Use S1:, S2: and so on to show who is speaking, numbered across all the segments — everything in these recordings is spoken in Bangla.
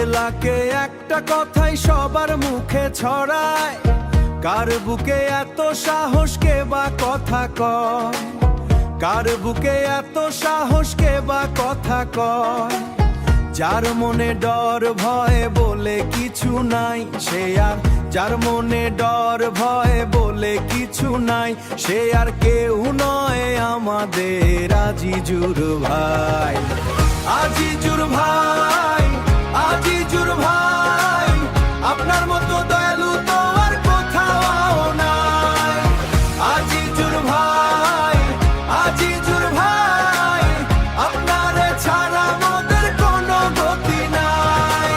S1: এলাকে একটা কথাই সবার মুখে ছড়ায়, কার বুকে এত সাহস কে বা কথা কয়, কার বুকে এত সাহস কে বা কথা কয়। যার মনে ডর ভয় বলে কিছু নাই সে আর, যার মনে ডর ভয় বলে কিছু নাই সে আর কেউ নয় আমাদের আজিজুর ভাই। আজিজুর ভাই, আজিজুর ভাই, আপনার মতো দয়ালু তো আর কোথাও নাই। আজিজুর ভাই, আজিজুর ভাই, আপনারে ছাড়া মোদের কোনো গতি নাই।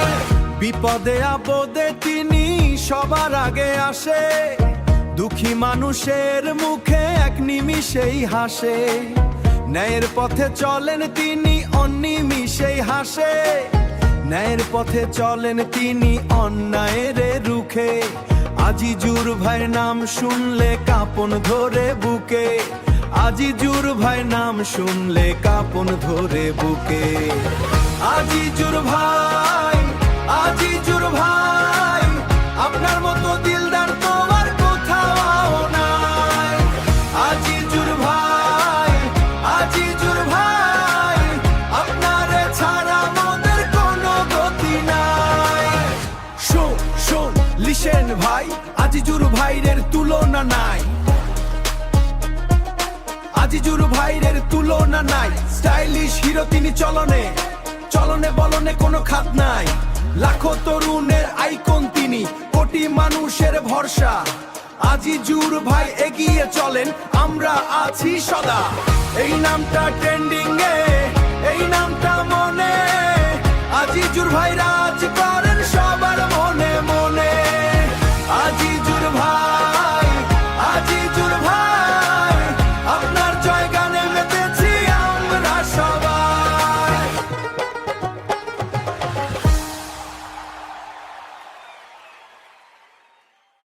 S1: বিপদে আপদে তিনি সবার আগে আসে, দুঃখী মানুষের মুখে এক নিমিষেই হাসে। ন্যায়ের পথে চলেন তিনি অনিমিষেই হাসে, ন্যায়ের পথে চলেন তিনি অন্যায়ের রুখে। আজিজুর ভাইয়ের নাম শুনলে কাঁপন ধরে বুকে, আজিজুর ভাইয়ের নাম শুনলে কাঁপন ধরে বুকে। আজিজুর ভাই, আজিজুর ভাই, আপনার মতো দিলদার তো আর কোথাও নাই। আজিজুর ভাই, আজিজুর ভাই, আপনারে ছাড়া মোদের কোনো গতি নাই। শোন শোন লিসেন ভাই, আজিজুর ভাইয়ের তুলনা নাই, আজিজুর ভাইয়ের তুলনা নাই। স্টাইলিশ হিরো তিনি চলনে, চলনে বলনে কোনো খাত নাই। লাখো তরুণের আইকন তিনি, কোটি মানুষের ভরসা। আজিজুর ভাই এগিয়ে চলেন, আমরা আছি সদা। এই নামটা ট্রেন্ডিং